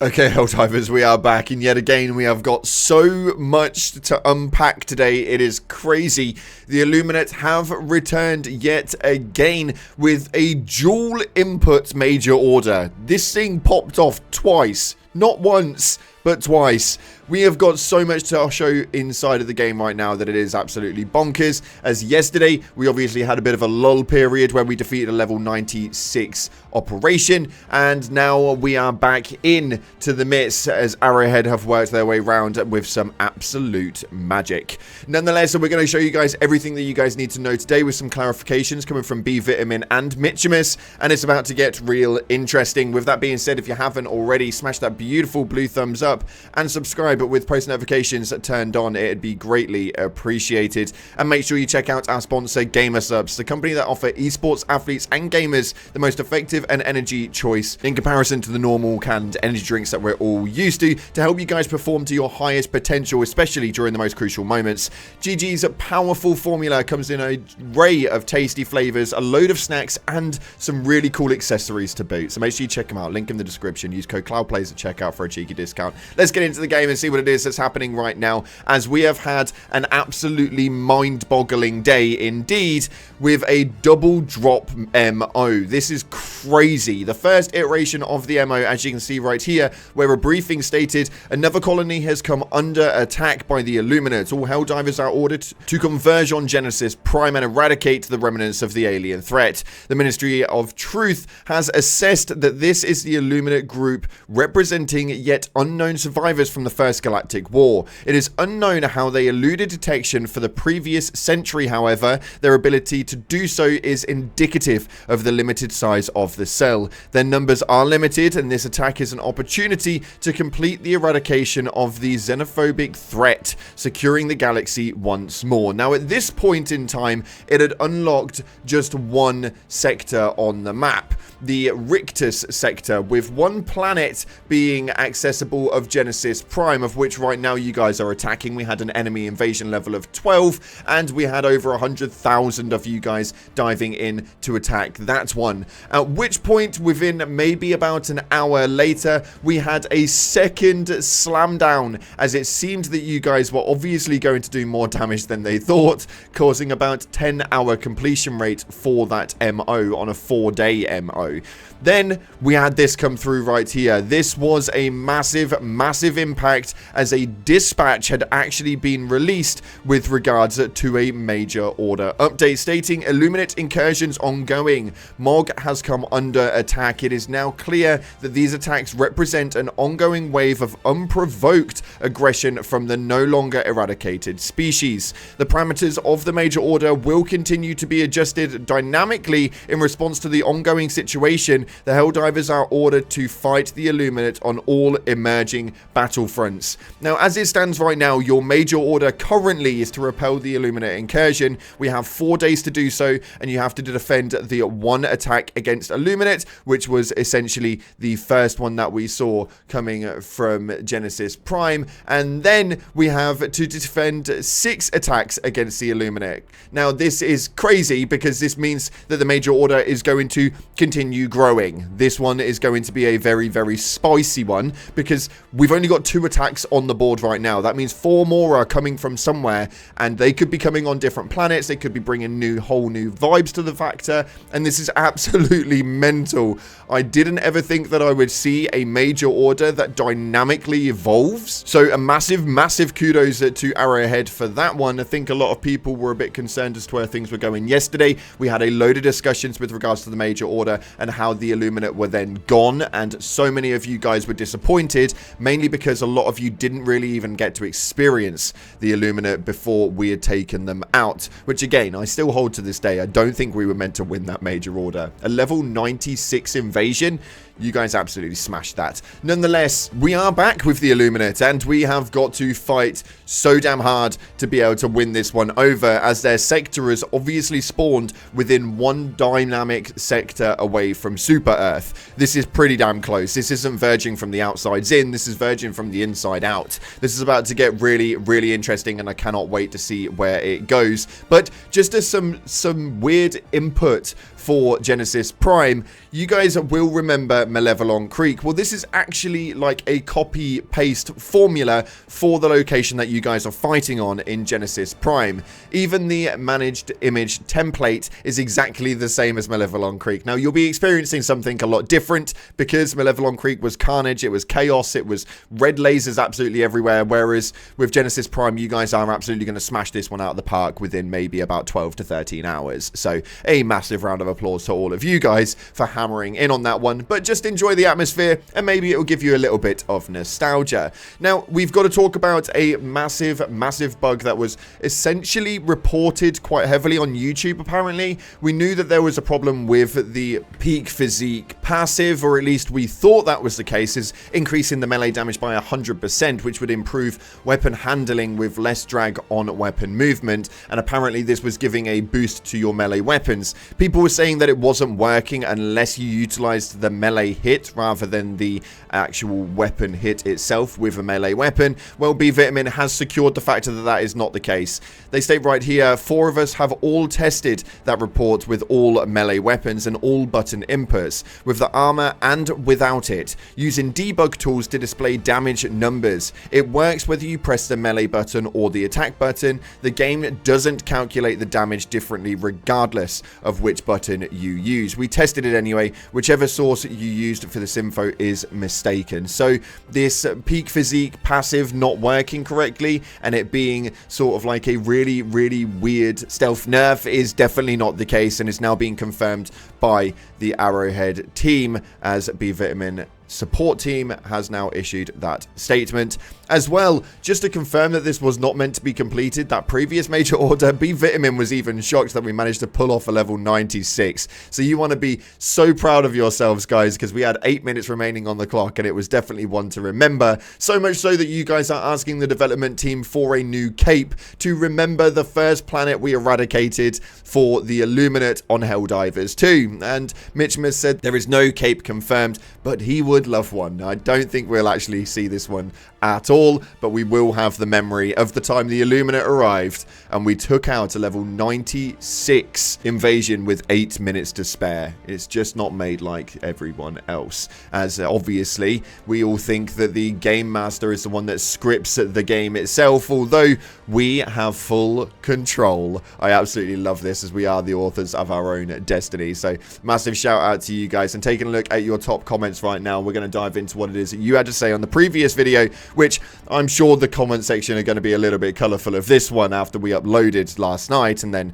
Okay, Helldivers, we are back, and yet again we have got so much to unpack today. It is crazy. The Illuminate have returned yet again with a dual input major order. This thing popped off twice, not once, but twice. We have got so much to show inside of the game right now that it is absolutely bonkers. As yesterday, we obviously had a bit of a lull period where we defeated a level 96 operation, and now we are back in to the midst as Arrowhead have worked their way around with some absolute magic. Nonetheless, we're going to show you guys everything that you guys need to know today with some clarifications coming from B Vitamin and Mitchimus, and it's about to get real interesting. With that being said, if you haven't already, smash that beautiful blue thumbs up and subscribe. But with post notifications turned on, it'd be greatly appreciated. And make sure you check out our sponsor, GamerSubs, the company that offer esports athletes and gamers the most effective and energy choice in comparison to the normal canned energy drinks that we're all used to help you guys perform to your highest potential, especially during the most crucial moments. GG's powerful formula comes in an array of tasty flavors, a load of snacks, and some really cool accessories to boot. So make sure you check them out. Link in the description. Use code CloudPlays at checkout for a cheeky discount. Let's get into the game and see what it is that's happening right now, as we have had an absolutely mind-boggling day indeed with a double drop MO. This is crazy. The first iteration of the MO, as you can see right here, where a briefing stated another colony has come under attack by the Illuminate. All Helldivers are ordered to converge on Genesis Prime and eradicate the remnants of the alien threat. The Ministry of Truth has assessed that this is the Illuminate group representing yet unknown survivors from the First Galactic War. It is unknown how they eluded detection for the previous century. However, their ability to do so is indicative of the limited size of the cell. Their numbers are limited, and this attack is an opportunity to complete the eradication of the xenophobic threat, securing the galaxy once more. Now, at this point in time, it had unlocked just one sector on the map, the Rictus sector, with one planet being accessible of Genesis Prime, of which right now you guys are attacking. We had an enemy invasion level of 12, and we had over 100,000 of you guys diving in to attack that one. At which point, within maybe about an hour later, we had a second slam down, as it seemed that you guys were obviously going to do more damage than they thought, causing about 10-hour completion rate for that MO on a 4-day MO. Then we had this come through right here. This was a massive, massive impact, as a dispatch had actually been released with regards to a major order update stating Illuminate incursions ongoing. Mog has come under attack. It is now clear that these attacks represent an ongoing wave of unprovoked aggression from the no longer eradicated species. The parameters of the major order will continue to be adjusted dynamically in response to the ongoing situation. The Helldivers are ordered to fight the Illuminate on all emerging battlefronts. Now, as it stands right now, your major order currently is to repel the Illuminate incursion. We have 4 days to do so, and you have to defend the one attack against Illuminate, which was essentially the first one that we saw coming from Genesis Prime. And then we have to defend 6 attacks against the Illuminate. Now, this is crazy because this means that the major order is going to continue growing. This one is going to be a very, very spicy one because we've only got 2 attacks on the board right now. That means 4 more are coming from somewhere, and they could be coming on different planets. They could be bringing whole new vibes to the factor, and this is absolutely mental. I didn't ever think that I would see a major order that dynamically evolves. So a massive, massive kudos to Arrowhead for that one. I think a lot of people were a bit concerned as to where things were going yesterday. We had a load of discussions with regards to the major order and how the Illuminate were then gone, and so many of you guys were disappointed, mainly because a lot of you didn't really even get to experience the Illuminate before we had taken them out, which again, I still hold to this day. I don't think we were meant to win that major order. A level 96 invasion, you guys absolutely smashed that. Nonetheless, we are back with the Illuminate, and we have got to fight so damn hard to be able to win this one over, as their sector has obviously spawned within one dynamic sector away from Super Earth. This is pretty damn close. This isn't verging from the outsides in, this is verging from the inside out. This is about to get really, really interesting, and I cannot wait to see where it goes. But just as some weird input for Genesis Prime, you guys will remember Malevolon Creek. Well, this is actually like a copy-paste formula for the location that you guys are fighting on in Genesis Prime. Even the managed image template is exactly the same as Malevolon Creek. Now, you'll be experiencing something a lot different because Malevolon Creek was carnage, it was chaos, it was red lasers absolutely everywhere, whereas with Genesis Prime, you guys are absolutely going to smash this one out of the park within maybe about 12 to 13 hours. So a massive round of applause to all of you guys for hammering in on that one, but just enjoy the atmosphere and maybe it will give you a little bit of nostalgia. Now, we've got to talk about a massive bug that was essentially reported quite heavily on YouTube, apparently. We knew that there was a problem with the peak physique passive, or at least we thought that was the case, is increasing the melee damage by 100%, which would improve weapon handling with less drag on weapon movement, and apparently this was giving a boost to your melee weapons. People were saying that it wasn't working unless you utilized the melee hit rather than the actual weapon hit itself with a melee weapon. Well, B-Vitamin has secured the fact that that is not the case. They state right here, 4 of us have all tested that report with all melee weapons and all button inputs, with the armor and without it, using debug tools to display damage numbers. It works whether you press the melee button or the attack button. The game doesn't calculate the damage differently regardless of which button you use. We tested it anyway. Whichever source you used for this info is mistaken. So this peak physique passive not working correctly and it being sort of like a really weird stealth nerf is definitely not the case, and is now being confirmed by the Arrowhead team, as B-Vitamin support team has now issued that statement. As well, just to confirm that this was not meant to be completed, that previous major order, B-Vitamin was even shocked that we managed to pull off a level 96. So you want to be so proud of yourselves, guys, because we had 8 minutes remaining on the clock and it was definitely one to remember. So much so that you guys are asking the development team for a new cape to remember the first planet we eradicated for the Illuminate on Helldivers 2. And Mitchum has said there is no cape confirmed, but he would love one. I don't think we'll actually see this one at all, but we will have the memory of the time the Illuminate arrived and we took out a level 96 invasion with 8 minutes to spare. It's just not made like everyone else, as obviously we all think that the game master is the one that scripts the game itself, although we have full control. I absolutely love this, as we are the authors of our own destiny. So massive shout out to you guys, and taking a look at your top comments right now, we're going to dive into what it is that you had to say on the previous video, which I'm sure the comment section are going to be a little bit colourful of this one after we uploaded last night, and then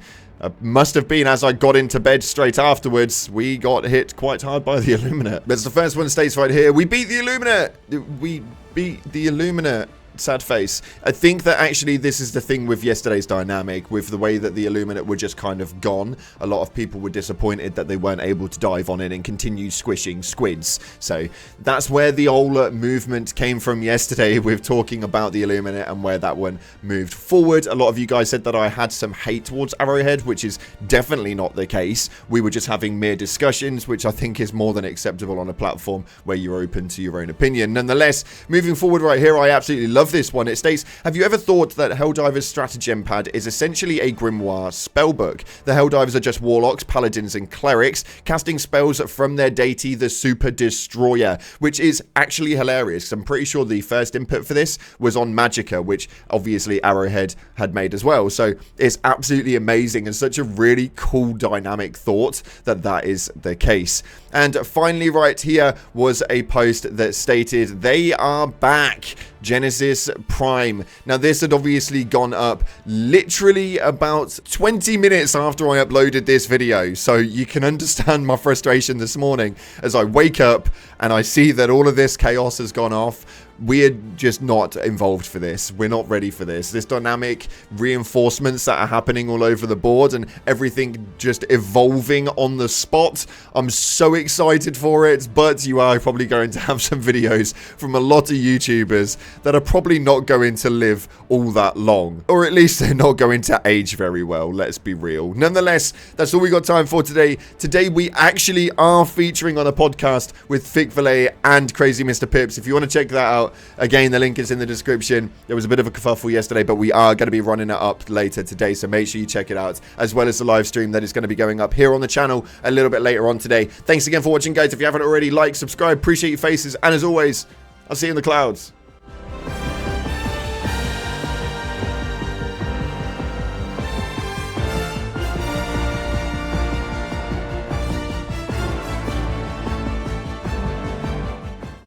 must have been as I got into bed straight afterwards, we got hit quite hard by the Illuminate. That's the first one, states right here, we beat the Illuminate! We beat the Illuminate. Sad face. I think that actually this is the thing with yesterday's dynamic, with the way that the Illuminate were just kind of gone. A lot of people were disappointed that they weren't able to dive on it and continue squishing squids. So that's where the whole movement came from yesterday, with talking about the Illuminate and where that one moved forward. A lot of you guys said that I had some hate towards Arrowhead, which is definitely not the case. We were just having mere discussions, which I think is more than acceptable on a platform where you're open to your own opinion. Nonetheless, moving forward right here, I absolutely love this one. It states, have you ever thought that Helldivers Stratagem Pad is essentially a grimoire spellbook? The Helldivers are just warlocks, paladins, and clerics, casting spells from their deity, the Super Destroyer, which is actually hilarious. I'm pretty sure the first input for this was on Magicka, which obviously Arrowhead had made as well. So it's absolutely amazing and such a really cool dynamic thought that that is the case. And finally right here was a post that stated, they are back. Genesis Prime. Now this had obviously gone up literally about 20 minutes after I uploaded this video, so you can understand my frustration this morning as I wake up and I see that all of this chaos has gone off. We're just not involved for this. We're not ready for this. This dynamic reinforcements that are happening all over the board and everything just evolving on the spot. I'm so excited for it, but you are probably going to have some videos from a lot of YouTubers that are probably not going to live all that long. Or at least they're not going to age very well, let's be real. Nonetheless, that's all we got time for today. Today we actually are featuring on a podcast with Thick Valet and Crazy Mr. Pips. If you want to check that out, out. Again, the link is in the description. There was a bit of a kerfuffle yesterday, but we are going to be running it up later today, so make sure you check it out, as well as the live stream that is going to be going up here on the channel a little bit later on today. Thanks again for watching, guys. If you haven't already, like, subscribe, appreciate your faces, and as always, I'll see you in the clouds.